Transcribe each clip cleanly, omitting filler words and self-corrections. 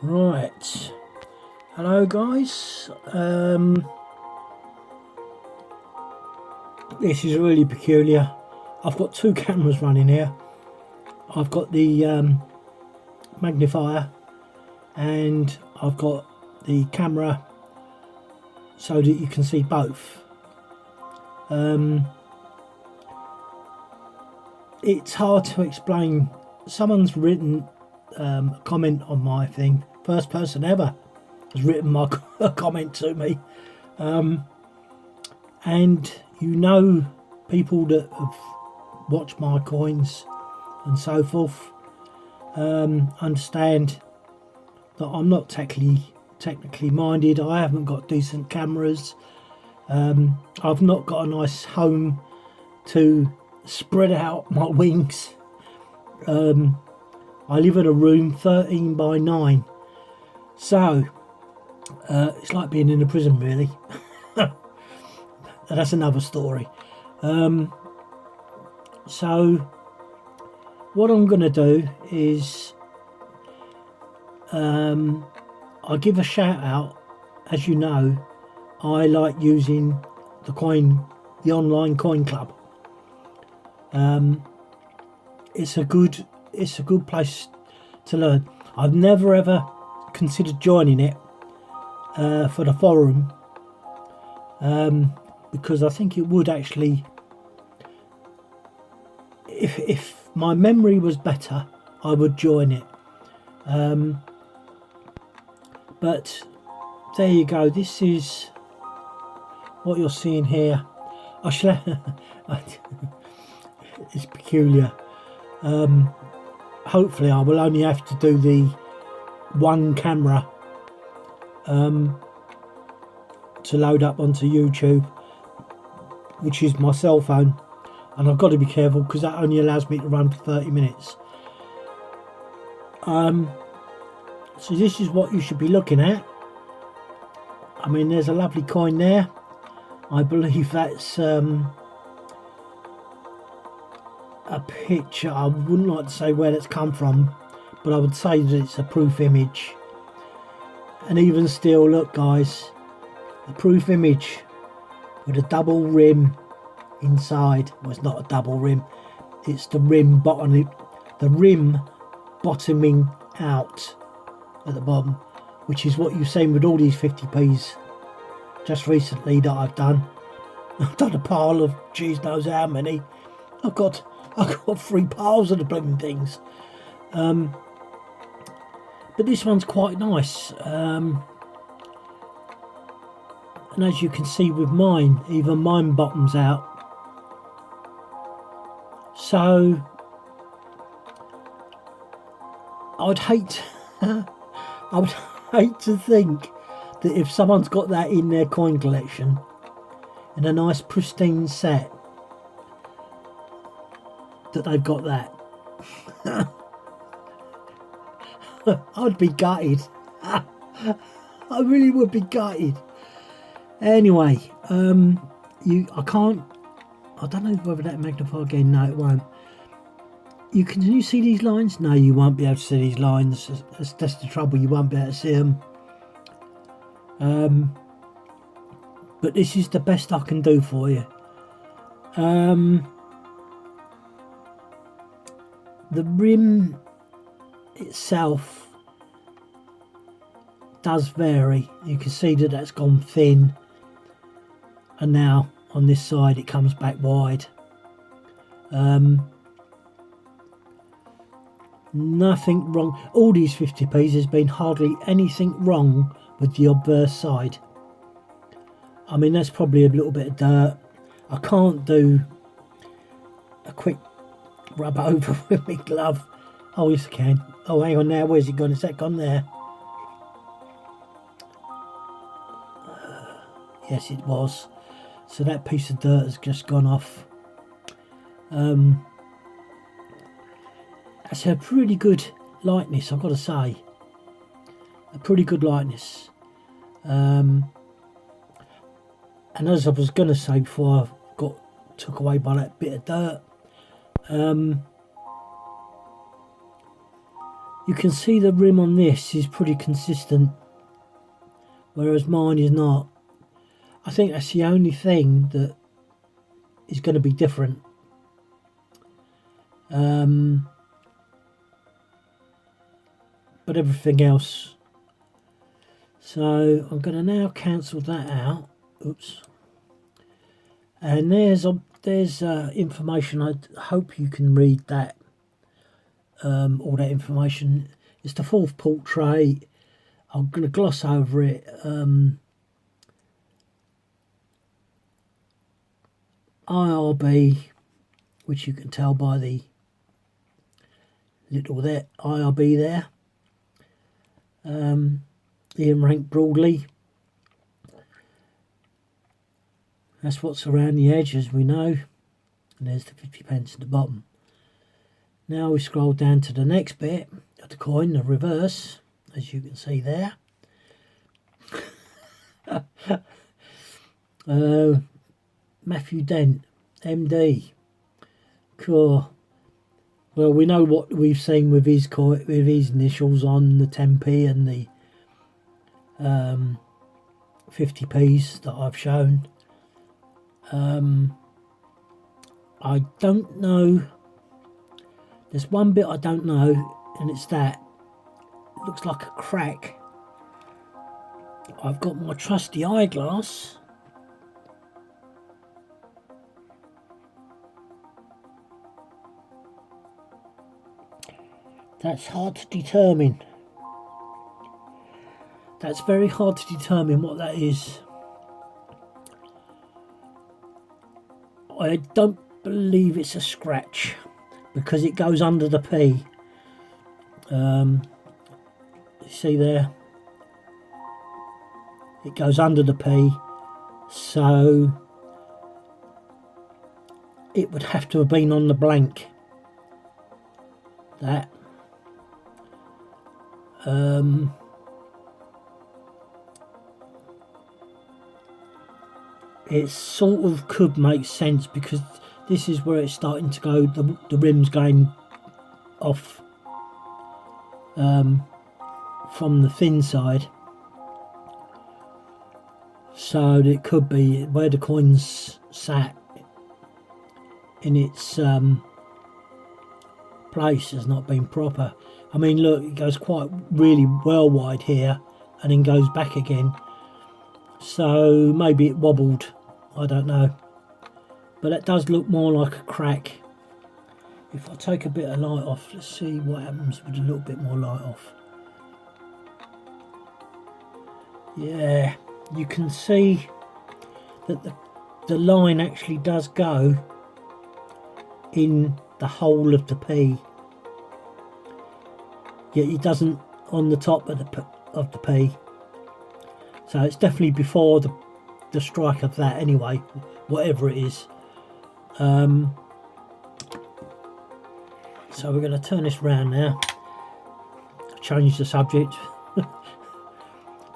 Right, hello guys. This is really peculiar. I've got two cameras running here. I've got the magnifier and I've got the camera so that you can see both. It's hard to explain. Someone's written a comment on my thing. First person ever has written my comment to me, and people that have watched my coins and so forth understand that I'm not technically minded. I haven't got decent cameras. I've not got a nice home to spread out my wings. I live in a room 13 by 9, so it's like being in a prison, really. That's another story. So what I'm going to do is I'll give a shout out. As you know, I like using the online coin club. It's a good place to learn. I've never ever considered joining it for the forum, because I think it would actually, if my memory was better, I would join it. But there you go. This is what you're seeing here. It's peculiar. Hopefully I will only have to do the one camera to load up onto YouTube, which is my cell phone, and I've got to be careful because that only allows me to run for 30 minutes. So this is what you should be looking at. I mean, there's a lovely coin there. I believe that's a picture. I wouldn't like to say where that's come from, but I would say that it's a proof image. And even still, look guys, a proof image with a double rim inside. Well, it's not a double rim, it's the rim bottoming out at the bottom, which is what you've seen with all these 50p's just recently that I've done. I've done a pile of geez knows how many. I've got 3 piles of the blooming things. But this one's quite nice. And as you can see with mine, even mine bottoms out. So I would hate to think that if someone's got that in their coin collection in a nice pristine set, that they've got that. I'd be gutted. I really would be gutted. Anyway, I don't know whether that magnify again. No, it won't. Can you see these lines? No, you won't be able to see these lines. That's the trouble, you won't be able to see them. But this is the best I can do for you. The rim itself does vary. You can see that that's gone thin, and now on this side it comes back wide. Nothing wrong. All these 50p's, there's been hardly anything wrong with the obverse side. I mean, that's probably a little bit of dirt. I can't do a quick rub over with my glove. Oh yes I can. Oh hang on now, where's it gone? Is that gone there? Yes it was. So that piece of dirt has just gone off. That's a pretty good likeness, I've got to say. A pretty good likeness. And as I was going to say before I got took away by that bit of dirt, You can see the rim on this is pretty consistent, whereas mine is not. I think that's the only thing that is going to be different. But everything else. So I'm going to now cancel that out. Oops. And there's information. I hope you can read that. All that information. It's the fourth portrait. I'm going to gloss over it. IRB, which you can tell by the little there IRB there. Ian Rank broadly. That's what's around the edge, as we know. And there's the 50p at the bottom. Now we scroll down to the next bit of the coin, the reverse, as you can see there. Matthew Dent, MD. Cool. Well, we know what we've seen with his coin, with his initials on the 10p and the 50p's that I've shown. I don't know. There's one bit I don't know, and it's that. It looks like a crack. I've got my trusty eyeglass. That's hard to determine. That's very hard to determine what that is. I don't believe it's a scratch because it goes under the P. You see there? It goes under the P, so it would have to have been on the blank. That. It sort of could make sense because this is where it's starting to go, the rim's going off from the thin side, so it could be where the coin's sat in its place has not been proper. I mean, look, it goes quite really well wide here and then goes back again, so maybe it wobbled, I don't know, but it does look more like a crack. If I take a bit of light off, let's see what happens with a little bit more light off. Yeah, you can see that the line actually does go in the whole of the P, yet it doesn't on the top of the P. So it's definitely before the strike of that anyway, whatever it is. So we're going to turn this round now, change the subject.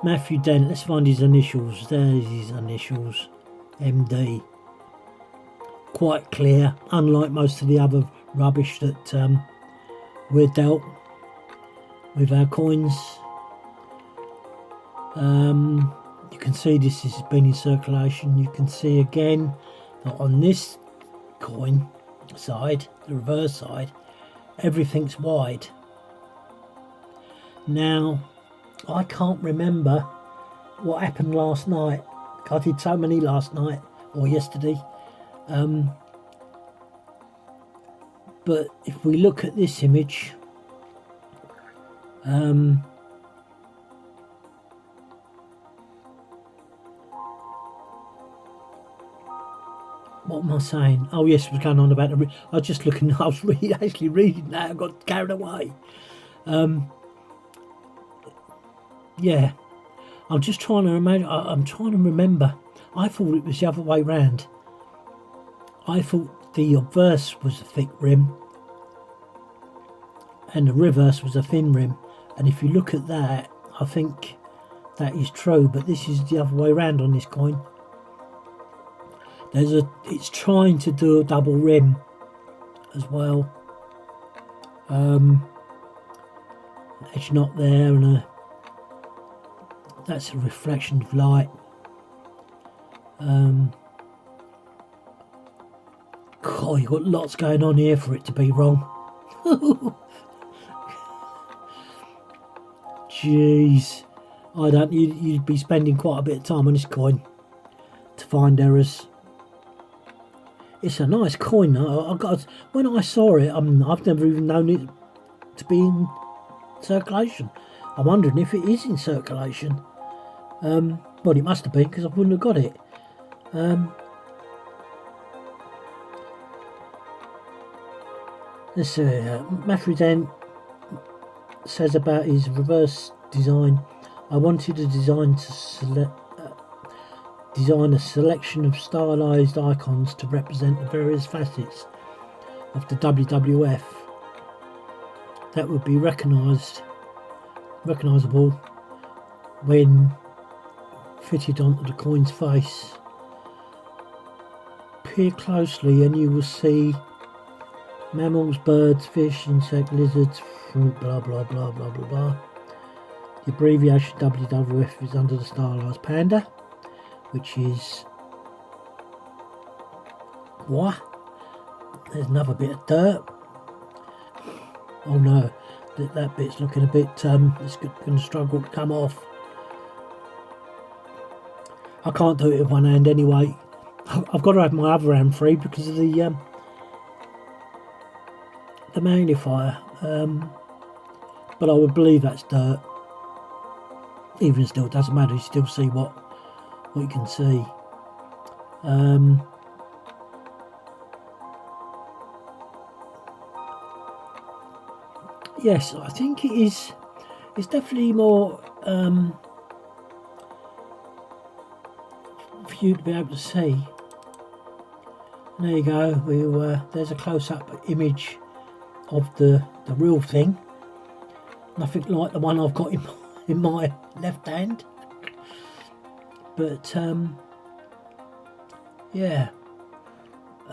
Matthew Dent, let's find his initials. There's his initials, MD. Quite clear, unlike most of the other rubbish that we're dealt with our coins. You can see this has been in circulation. You can see again that on this coin side, the reverse side, everything's wide. Now, I can't remember what happened last night. I did so many last night or yesterday. But if we look at this image, what am I saying? Oh yes, it was going on about I was just looking. I was actually reading that. I got carried away. Yeah, I'm just trying to imagine. I'm trying to remember. I thought it was the other way round. I thought the obverse was a thick rim, and the reverse was a thin rim. And if you look at that, I think that is true. But this is the other way round on this coin. It's trying to do a double rim as well. edge knot there, and that's a reflection of light. God, you've got lots going on here for it to be wrong. Jeez, I don't. You'd be spending quite a bit of time on this coin to find errors. It's a nice coin. When I saw it, I've never even known it to be in circulation. I'm wondering if it is in circulation. Well, it must have been, because I wouldn't have got it. Let's see. Matthew says about his reverse design. I wanted a design to design a selection of stylized icons to represent the various facets of the WWF that would be recognizable when fitted onto the coin's face. Peer closely and you will see mammals, birds, fish, insect, lizards, fruit, blah blah blah blah blah blah. The abbreviation WWF is under the stylized panda, which is what? There's another bit of dirt. Oh no, that bit's looking a bit. It's going to struggle to come off. I can't do it with one hand anyway. I've got to have my other hand free because of the magnifier. But I would believe that's dirt. Even still, it doesn't matter. You still see what you can see. Yes, I think it is. It's definitely more for you to be able to see. And there you go. There's a close-up image of the real thing. Nothing like the one I've got in my left hand. But yeah,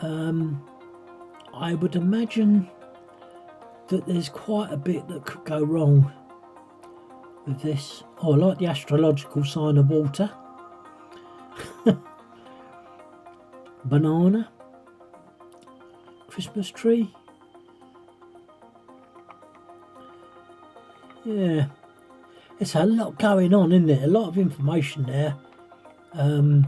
I would imagine that there's quite a bit that could go wrong with this. Oh, I like the astrological sign of water. Banana. Christmas tree. Yeah, it's a lot going on, isn't it? A lot of information there. The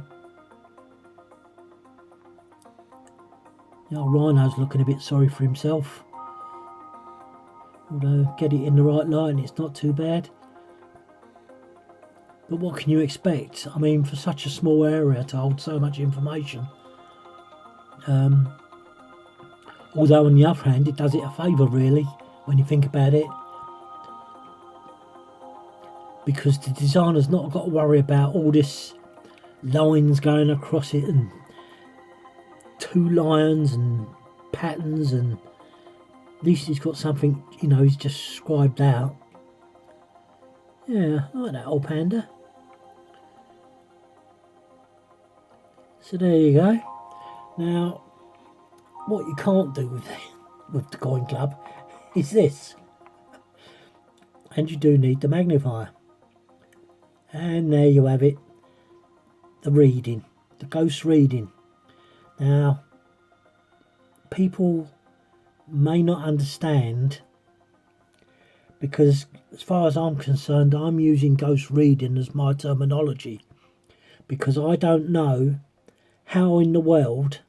old rhino's looking a bit sorry for himself. Although, get it in the right light and it's not too bad. But what can you expect? I mean, for such a small area to hold so much information. Although on the other hand, it does it a favour really, when you think about it. Because the designer's not got to worry about all this lines going across it and two lions and patterns, and at least he's got something, he's just scribed out. Yeah, I like that old panda. So there you go. Now, what you can't do with the coin club is this. And you do need the magnifier. And there you have it. The reading. The ghost reading. Now, people may not understand, because as far as I'm concerned, I'm using ghost reading as my terminology, because I don't know how in the world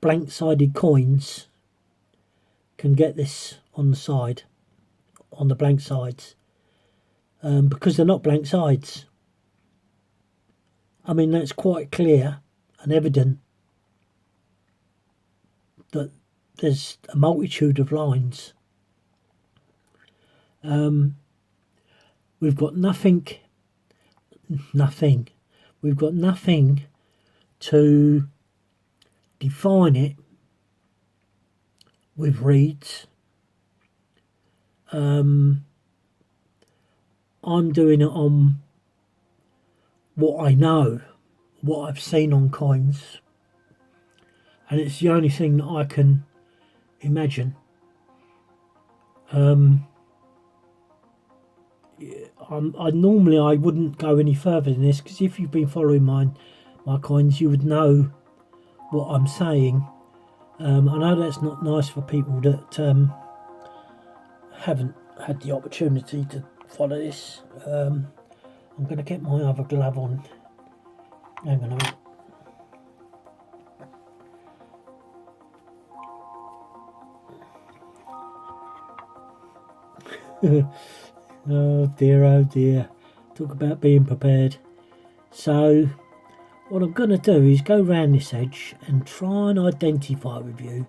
blank-sided coins can get this on the side, on the blank sides, because they're not blank sides. I mean, that's quite clear and evident that there's a multitude of lines. We've got nothing. We've got nothing to define it with reeds. I'm doing it on what I know, what I've seen on coins, and it's the only thing that I can imagine. Normally I wouldn't go any further than this, because if you've been following my coins, you would know what I'm saying. I know that's not nice for people that haven't had the opportunity to follow this. I'm going to get my other glove on. Hang on a minute. Oh dear. Talk about being prepared. So what I'm going to do is go round this edge and try and identify with you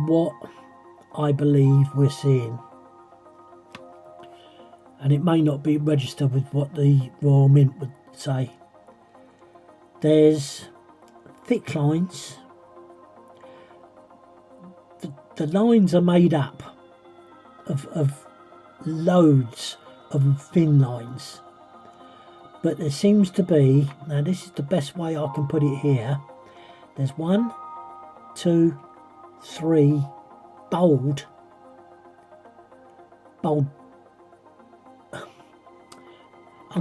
what I believe we're seeing. And it may not be registered with what the Royal Mint would say. There's thick lines. The lines are made up of loads of thin lines. But there seems to be, now this is the best way I can put it here, there's 1, 2, 3 bold, I'm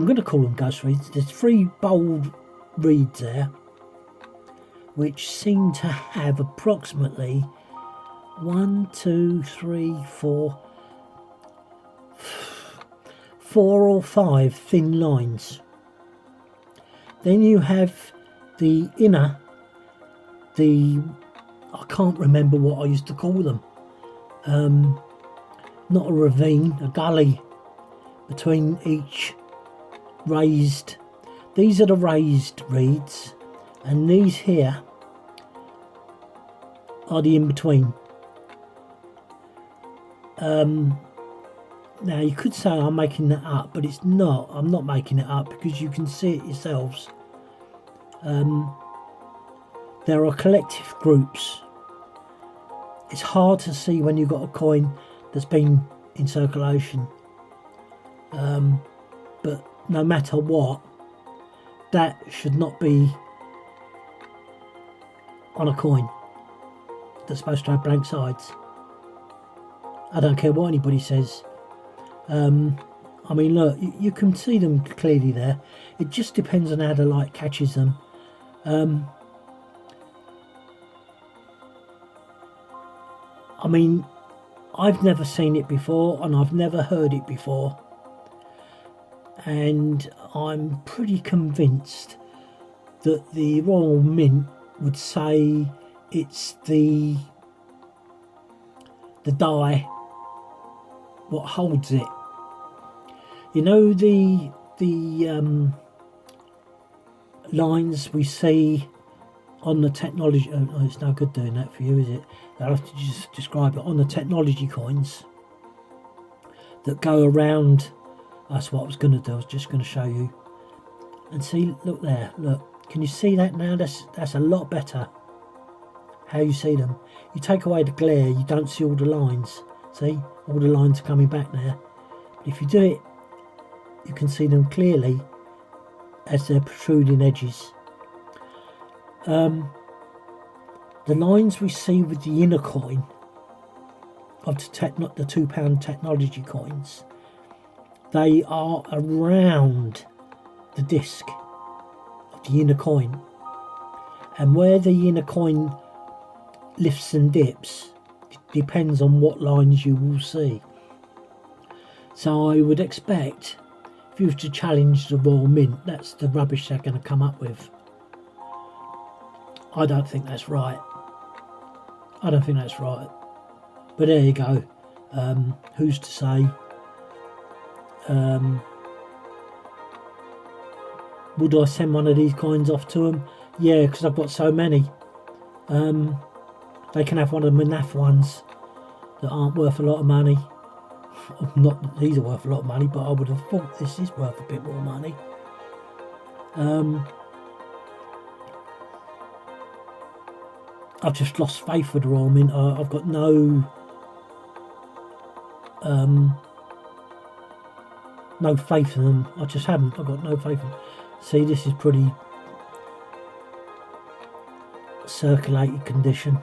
going to call them ghost reeds. There's 3 bold reeds there, which seem to have approximately 1, 2, 3, 4 or 5 thin lines. Then you have the inner, I can't remember what I used to call them. Not a ravine, a gully between each raised. These are the raised reeds, and these here are the in-between. Now you could say I'm making that up, but it's not. I'm not making it up, because you can see it yourselves. There are collective groups. It's hard to see when you've got a coin that's been in circulation. But no matter what, that should not be on a coin that's supposed to have blank sides. I don't care what anybody says. I mean, look, you can see them clearly there. It just depends on how the light catches them. I mean, I've never seen it before, and I've never heard it before, and I'm pretty convinced that the Royal Mint would say it's the die what holds it. You know, the lines we see on the technology, oh, it's no good doing that for you, is it? I'll have to just describe it. On the technology coins that go around, that's what I was going to do. I was just going to show you. And see, look there, look. Can you see that now? That's a lot better. How you see them. You take away the glare, you don't see all the lines. See, all the lines are coming back there. But if you do it, you can see them clearly as they're protruding edges. The lines we see with the inner coin of the £2 technology coins, they are around the disc of the inner coin, and where the inner coin lifts and dips depends on what lines you will see. So I would expect, if you were to challenge the Royal Mint, that's the rubbish they're going to come up with. I don't think that's right. I don't think that's right. But there you go. Who's to say? Would I send one of these coins off to them? Yeah, because I've got so many. They can have one of the naff ones that aren't worth a lot of money. Not that these are worth a lot of money, but I would have thought this is worth a bit more money. I've just lost faith with the Royal Mint. I've got no faith in them. I just haven't. I've got no faith in them. See, this is pretty circulated condition.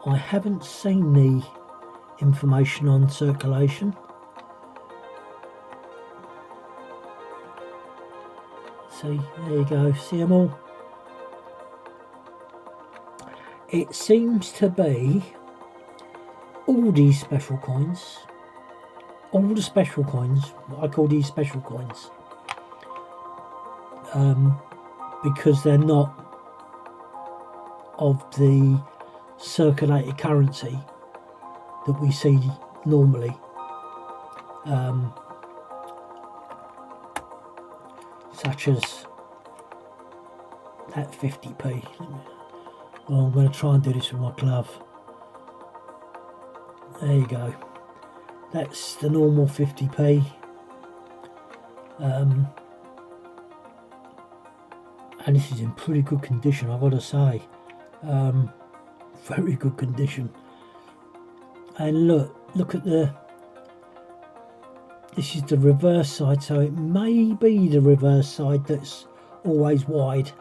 I haven't seen the information on circulation. See, there you go, see them all? It seems to be all these special coins, all the special coins, what I call these special coins, because they're not of the circulated currency that we see normally. Such as that 50p. Well, I'm going to try and do this with my glove. There you go. That's the normal 50p. And this is in pretty good condition, I've got to say. Very good condition. And look at this is the reverse side, so it may be the reverse side that's always wide.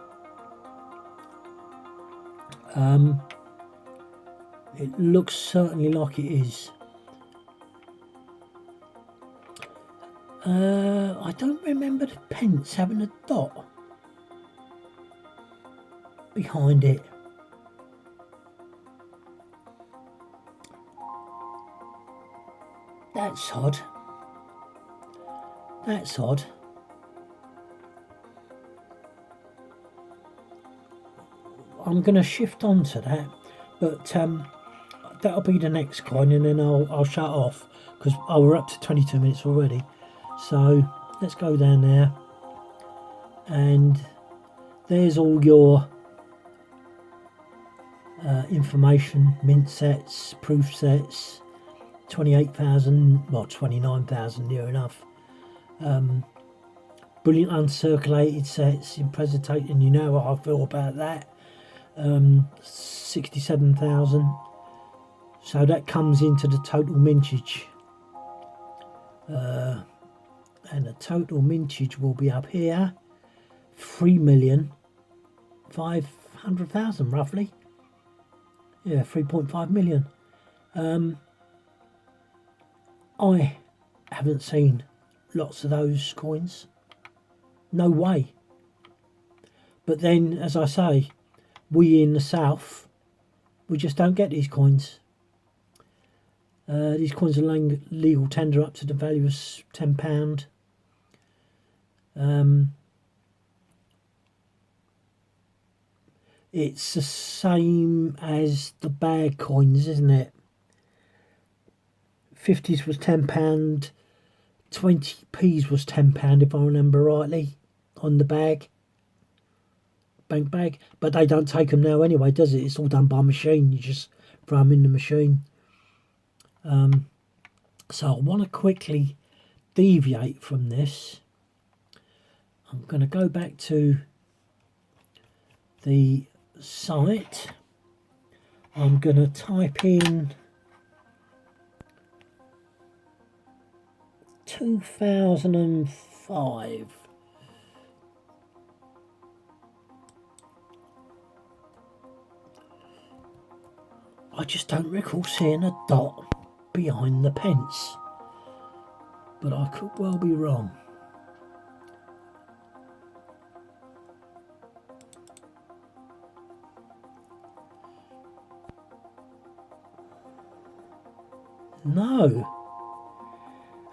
It looks certainly like it is. I don't remember the pence having a dot behind it. That's odd. That's odd. I'm going to shift on to that, but that'll be the next coin, and then I'll shut off because we're up to 22 minutes already. So let's go down there, and there's all your information, mint sets, proof sets, 28,000, well 29,000 near enough. Brilliant uncirculated sets in presentation, you know what I feel about that. 67,000, so that comes into the total mintage, and the total mintage will be up here, 3,500,000 roughly. Yeah, 3.5 million. I haven't seen lots of those coins, no way. But then, as I say, we in the south, we just don't get these coins. These coins are legal tender up to the value of £10. It's the same as the bag coins, isn't it? 50s was £10, 20p's was £10 if I remember rightly, on the bag, bank bag. But they don't take them now anyway, does it? It's all done by machine. You just throw them in the machine. So I want to quickly deviate from this. I'm going to go back to the site. I'm going to type in 2005. I just don't recall seeing a dot behind the pence, but I could well be wrong. No.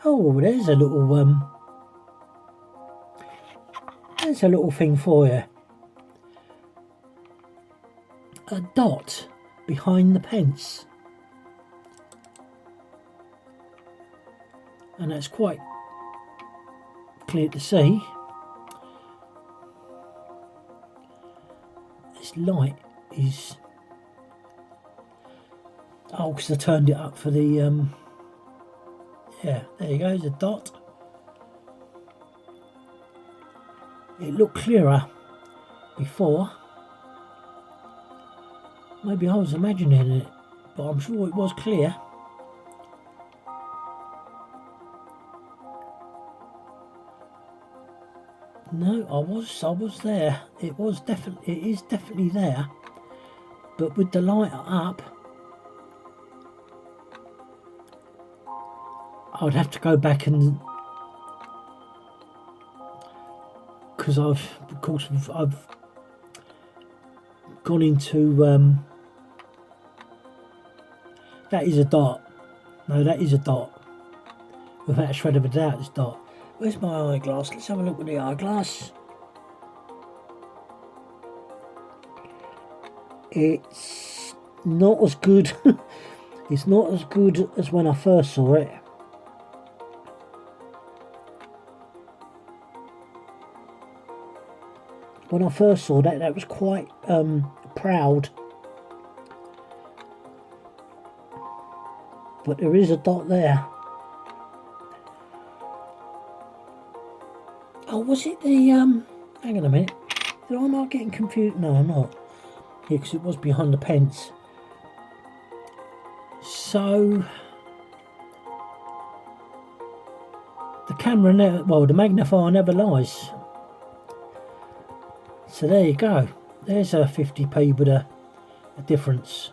Oh, there's a little thing for you. A dot behind the pence. And that's quite clear to see. This light is... Oh, because I turned it up for the... Yeah, there you go, there's a dot. It looked clearer before. Maybe I was imagining it, but I'm sure it was clear. No, I was there. It is definitely there. But with the light up, I'd have to go back and, because of course I've gone into that is a dot. No, that is a dot. Without a shred of a doubt, it's a dot. Where's my eyeglass? Let's have a look with the eyeglass. It's not as good. It's not as good as when I first saw it. When I first saw that, that was quite proud. But there is a dot there. Oh, was it the, hang on a minute. Am I getting confused? No, I'm not. Yeah, because it was behind the pence. So, the camera never, well, the magnifier never lies. So there you go. There's a 50p with a difference.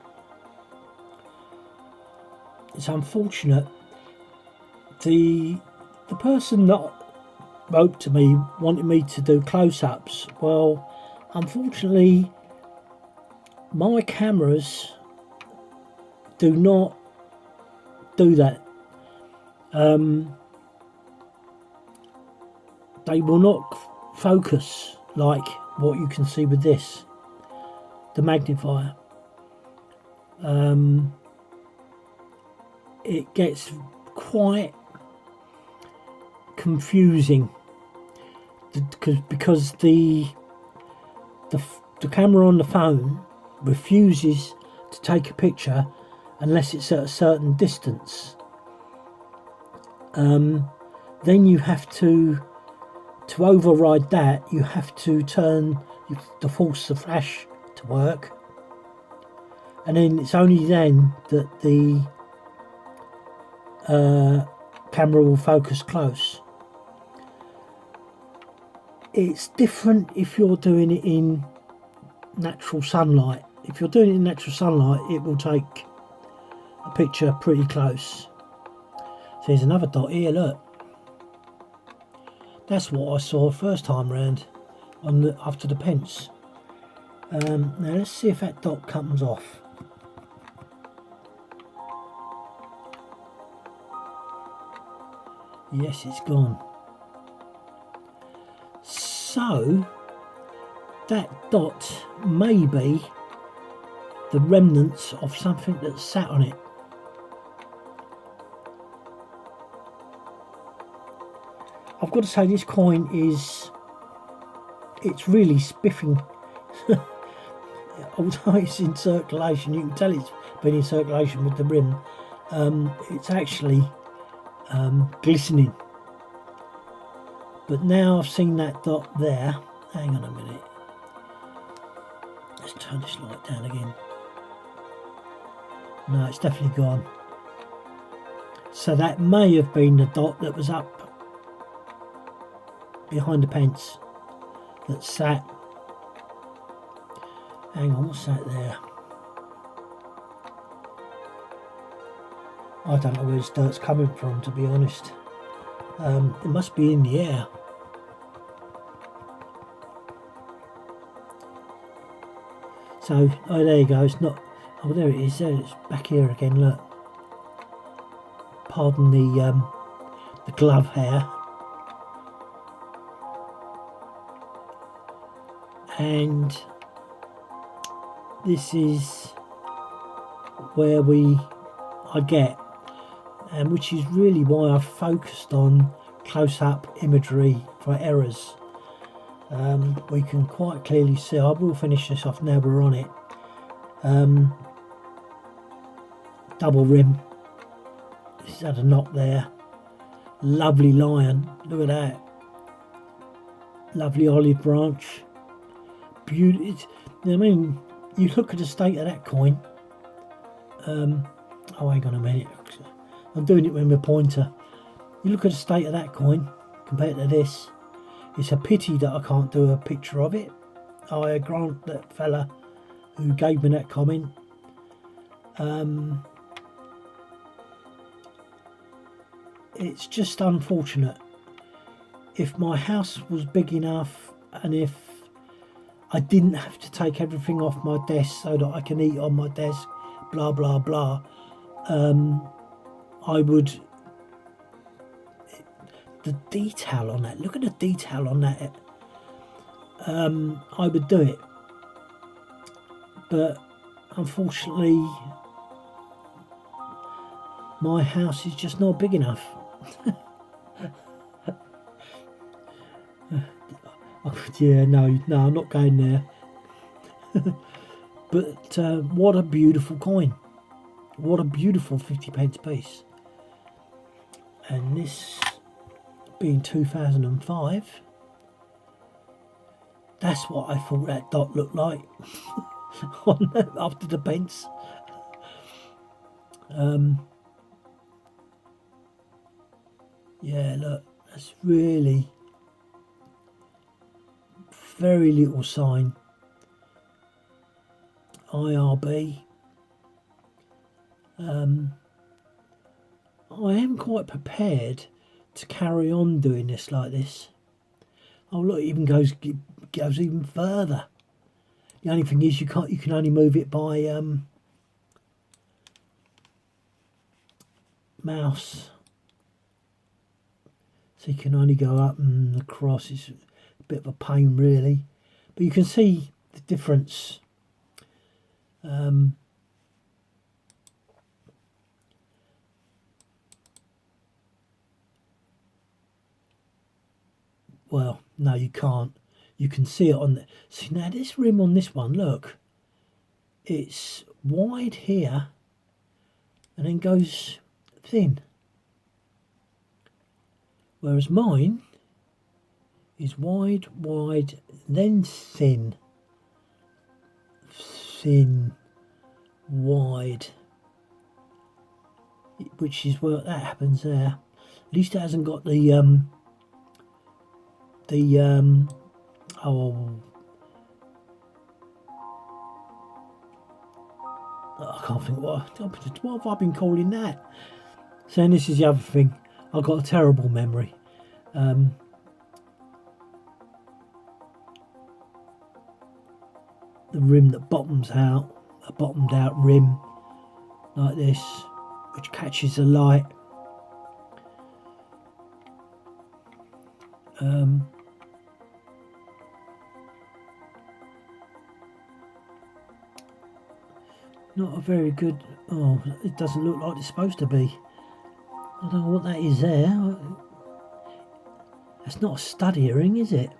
It's unfortunate. The person that wrote to me wanted me to do close-ups. Well, unfortunately, my cameras do not do that. They will not focus like what you can see with this, the magnifier. It gets quite confusing because the camera on the phone refuses to take a picture unless it's at a certain distance. Then you have to override that, you have to force the flash to work, and then it's only then that the camera will focus close. It's different if you're doing it in natural sunlight. If you're doing it in natural sunlight, it will take a picture pretty close. So there's another dot here, look. That's what I saw first time round after the pence. Now let's see if that dot comes off. Yes, it's gone. So that dot may be the remnants of something that sat on it. I've got to say, this coin it's really spiffing. Although it's in circulation, you can tell it's been in circulation with the rim. It's actually glistening. But now I've seen that dot there. Hang on a minute. Let's turn this light down again. No, it's definitely gone. So that may have been the dot that was up behind the pence that sat. Hang on, what's that there? I don't know where this dirt's coming from, to be honest. It must be in the air. So, oh, there you go. It's not. Oh, there it is. There it's back here again. Look. Pardon the glove hair. And this is where I get, and which is really why I've focused on close-up imagery for errors. We can quite clearly see, I will finish this off now we're on it, double rim, it's had a knot there, lovely lion, look at that, lovely olive branch, beauty. I mean, you look at the state of that coin, oh, hang on a minute, I'm doing it with my pointer. You look at the state of that coin compared to this. It's a pity that I can't do a picture of it. I grant that fella who gave me that comment. it's just unfortunate. If my house was big enough and if I didn't have to take everything off my desk so that I can eat on my desk, blah blah blah, I would. The detail on that, look at the detail on that. I would do it, but unfortunately my house is just not big enough. Yeah, no, I'm not going there. But what a beautiful coin. What a beautiful 50p piece. And this being 2005, that's what I thought that dot looked like after the pence. Yeah, look, that's really very little sign. IRB. I am quite prepared to carry on doing this like this. Oh look, it even goes even further. The only thing is you can only move it by mouse. So you can only go up and across. It's a bit of a pain really. But you can see the difference. Well, no, you can't. You can see it on the... See, now this rim on this one, look. It's wide here and then goes thin. Whereas mine is wide, then thin. Thin, wide. Which is where that happens there. At least it hasn't got the I can't think what have I been calling that. So, and this is the other thing, I've got a terrible memory. The rim that bottoms out, a bottomed out rim like this, which catches the light. Not a very good... Oh, it doesn't look like it's supposed to be. I don't know what that is there. That's not a stud earring, is it?